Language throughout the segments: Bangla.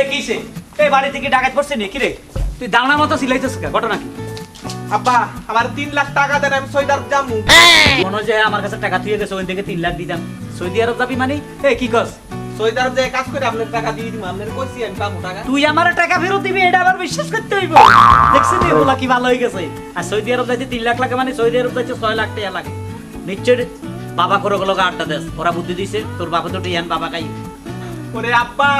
এ কিসে এই বাড়ি থেকে ডাকাত পড়ছে নাকি রে তুই দাঁড়া মতো সিলাইছিস কে ঘটনা কি আব্বা আমার 3 লাখ টাকা দেন আমি সৌদি আরব যাবো মনে যে আমার কাছে টাকা তুই গেছে ওই থেকে 3 লাখ দিতাম সৌদি আরব যাবি মানে এ কি কস সৌদি আরব যায় কাজ করে আপনার টাকা দিয়ে দিই আপনার কইছি আমি পাবো টাকা তুই আমার টাকা ফেরত দিবি এটা আবার বিশ্বাস করতে হইব দেখছিস রে বলা কি ভালো হয়ে গেছে আর সৌদি আরব যাইতে 3 লাখ লাগে মানে সৌদি আরব যাইতে 6 লাখ টাকা লাগে নিশ্চয় বাবা করে গেল আড্ডা দেস ওরা বুদ্ধি দিছে তোর বাবা তো টিয়ান বাবা খাই ওরে আব্বা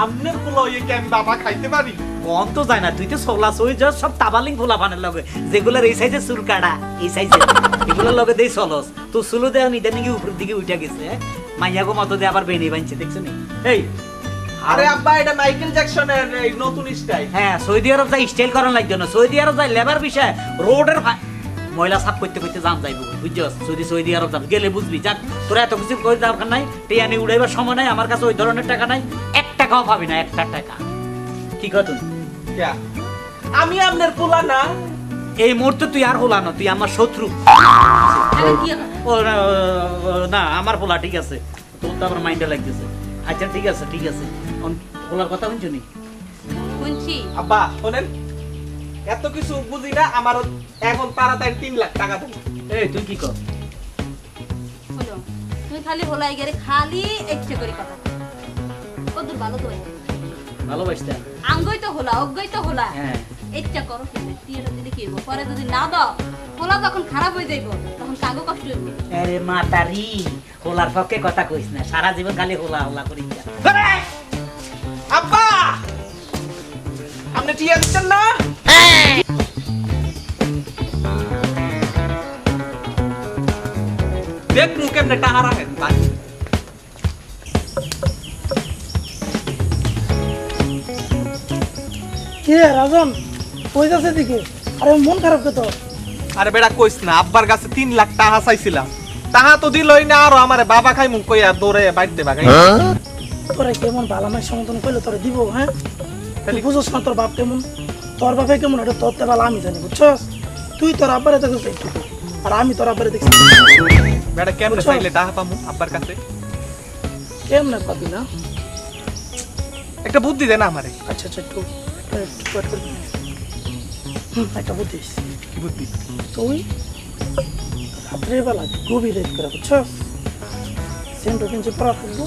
আপনার পোলা ওই কি আমি বাবা খাইতে পারি কম তো যায় না তুই তো সোলা সই যা সব তাবালিং ফোলা ফানের লগে যেগুলোর এই সাইজে চুল কাটা এই সাইজে এগুলোর লগে দেই চলস তো চুলো দেও নিতে নাকি উপরের দিকে উঠে গেছে মাইয়াগো মতো দিয়ে আবার বেনি বানছে দেখছো নি এই আরে আব্বা এটা মাইকেল জ্যাকসনের এই নতুন স্টাইল হ্যাঁ সৌদি আরব যাই স্টাইল করার লাগবে না সৌদি আরব যাই লেবার বিষয় রোডের ময়লা সাফ করতে করতে জাম যাইব বুঝছস যদি সৌদি আরব যাব গেলে বুঝবি যাক তোরা এত কিছু করে দরকার নাই টিয়ানি উড়াইবার সময় নাই আমার কাছে ওই ধরনের টাকা নাই 1 টাকাও পাবি না 1 টাকা কি কর তুই আমি আপনার পোলা না এই মুহূর্তে তুই আর হলা না তুই আমার শত্রু না আমার পোলা ঠিক আছে তোর তো আবার মাইন্ডে লাগতেছে আচ্ছা ঠিক আছে পোলার কথা শুনছো নি শুনছি আব্বা শুনেন এত কিছু বুঝি না আমার এখন তাড়াতাড়ি 3 লাখ টাকা দেন এই তুই কি কর হলো তুই খালি হলাই গেলে খালি ইচ্ছে করে কথা কত ভালো তো ভালোবাসতে আঙ্গই তো হলা অজ্ঞই তো হলা হ্যাঁ ইচ্ছা করো কি তুই এটা দিলে কি হইব পরে যদি না দাও হলা যখন খারাপ হয়ে যাইব তখন কাগো কষ্ট হইব আরে মাতারি হোলার পক্ষে কথা কইস না সারা জীবন খালি হোলা হোলা করি আব্বা আপনি টিয়া দিচ্ছেন না দেখ মুখ কেমনে টাকা রাখেন ভাই কে রাজন কই যাচ্ছে দিকে আরে মন খারাপ কে তো আরে বেটা কইস না আব্বার কাছে 3 লাখ টাকা চাইছিলাম টাকা তো দিলই না আর আমারে বাবা খাই মুখ কইয়া দৌড়ে বাইতে বাগাই তোরা কেমন বালামাই সমতন কইলে তোরা দিব হ্যাঁ তুই বুঝছ না তোর বাপ কেমন তোর বাপে কেমন এটা তোর তে বালা আমি জানি বুঝছস তুই তোর আব্বারে দেখছিস একটু আর আমি তোর আব্বারে দেখছি বেটা কেমনে চাইলে টাকা পামু আব্বার কাছে কেমনে পাবি না একটা বুদ্ধি দে না আমারে আচ্ছা একটু একটা বুদ্ধি কি বুদ্ধি তুই রাত্রে বেলা গভীর রাত করে বুঝছস সেন্টো কিনছে পড়া করবো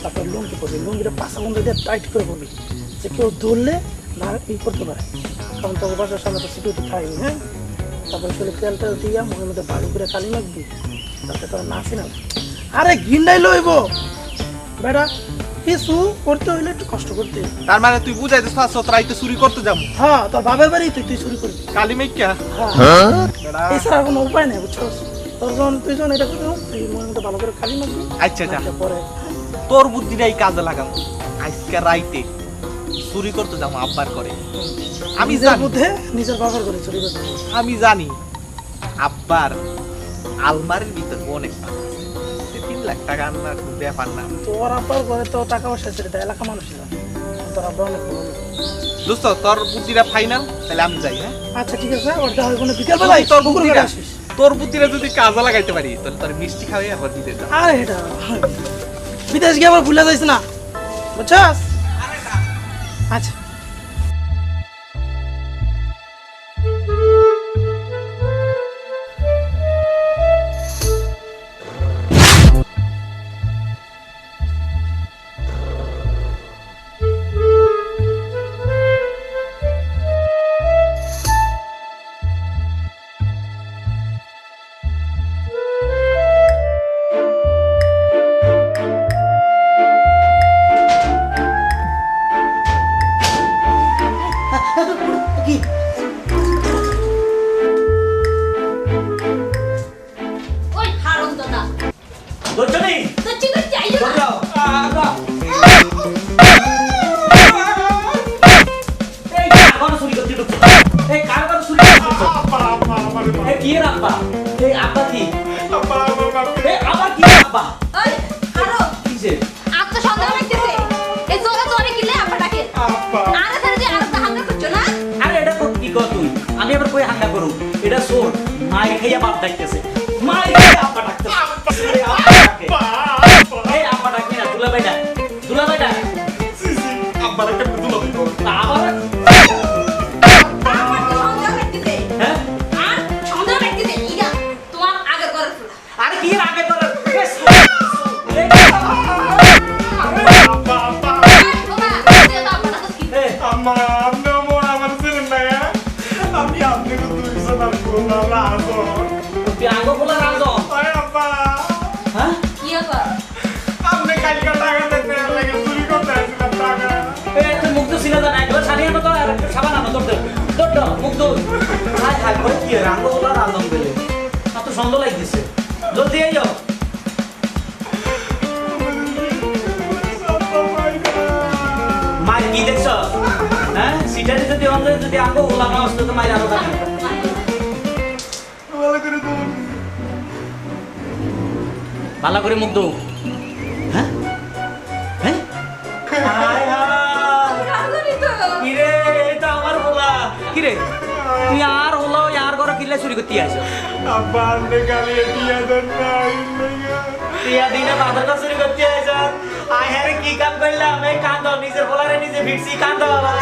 তারপর লুঙ্গি পড়বি লুঙ্গিটা পাশা বন্ধ দিয়ে টাইট করে পড়বি যে কেউ ধরলে না করতে পারে কারণ তোর বাসার সামনে তো সিকিউরিটি থাকবে হ্যাঁ তারপরে চলে তেল টেল দিয়া মনের মধ্যে বাড়ি করে কালি মাখবি তারপরে তোর নাচি না আরে গিন্ডাই লইব বেটা কিছু করতে হইলে একটু কষ্ট করতে তার মানে তুই বুঝাইতে চাস রাইতে চুরি করতে যাবো হ্যাঁ তোর বাবার বাড়ি তুই চুরি করবি কালি মেকিয়া বেটা এছাড়া কোনো উপায় নেই বুঝছস তোর যখন তুই যখন এটা করতে তুই মনের মধ্যে ভালো করে কালি মাখবি আচ্ছা যা পরে তোর বুদ্ধিটাই কাজে লাগাম আজকে রাইতে চুরি করতে যাবো আব্বার করে আমি নিজের জানি মধ্যে নিজের বাবার করে চুরি করতে আমি জানি আব্বার আলমারির ভিতর অনেক টাকা আছে। 3 লাখ টাকা আনার কোনো ব্যাপার না তোর আব্বার ঘরে তো টাকা পয়সা ছিল এটা এলাকা মানুষ জানে তোর আব্বা অনেক বড় লোক। দোস্ত তোর বুদ্ধিটা ফাইনাল তাহলে আমি যাই হ্যাঁ আচ্ছা ঠিক আছে ওটা হয় কোনো বিকেল বেলায় তোর পুকুর বুদ্ধিটা ঘাটে আসিস তোর বুদ্ধিটা যদি কাজে লাগাইতে পারি তাহলে তোর মিষ্টি খাওয়াই আবার দিতে যা আরে এটা বিদেশ গিয়ে আবার ভুলে যাইস না বুঝছস আচ্ছা ওই হারামজাদা দর্জনি তো চিকন চাইও না এই কারবার চুরি করতে ঢুকছে এই কারবার চুরি করতে এই কি রাব্বা এই আব্বা কি এই আবার কি আব্বা ওই আরো কিসে আত্মসন্দেহ লাগতেছে এই জোরে জোরে কিলে আপা ডাকে আরে ধরে যে আর হামলা করছো না আরে এটা তো কি কর তুই আমি আবার কই হাঙ্গা করু এটা সোর মাই খাইয়া বাপ ডাকতেছে মাই খাইয়া আব্বা ডাকতেছে এই আব্বা ডাকে এই আব্বা ডাকে না দুলা ভাই না আঙ্গ বলা রাজন ওই আব্বা হ্যাঁ কি আবার আপনি কালকে টাকা দিতে লাগে চুরি করতে আসছিলাম টাকা এই তুই মুখ তো সিনা জানা একবার ছাড়িয়ে আনো তো আর একটু সাবান আনো তোর তোর মুখ তো হাই হাই করে কি আঙ্গ বলা রাজন বলে এত সুন্দর লাগতেছে জলদি আইও মাই কি দেখছ হ্যাঁ সিটারে যদি অন্ধে যদি আঙ্গ বলা না আসতো তো মাই আরো থাকে ভালো করে তো ভালো করে মুখ দৌ হ্যাঁ হ্যাঁ হাই হাই রাজনী তো কিরে এটা আমার বলা কিরে তুই আর হলো আর ঘরে কিল্লা চুরি করতে আইছো আব্বা আপনি কালি দিয়া দেন না টিয়া দিনে বাবার কাছে চুরি করতে আইছো আই হ্যারে কি কাম করলাম এই কান্দ নিজের বলারে নিজে ভিড়ছি কান্দ বাবা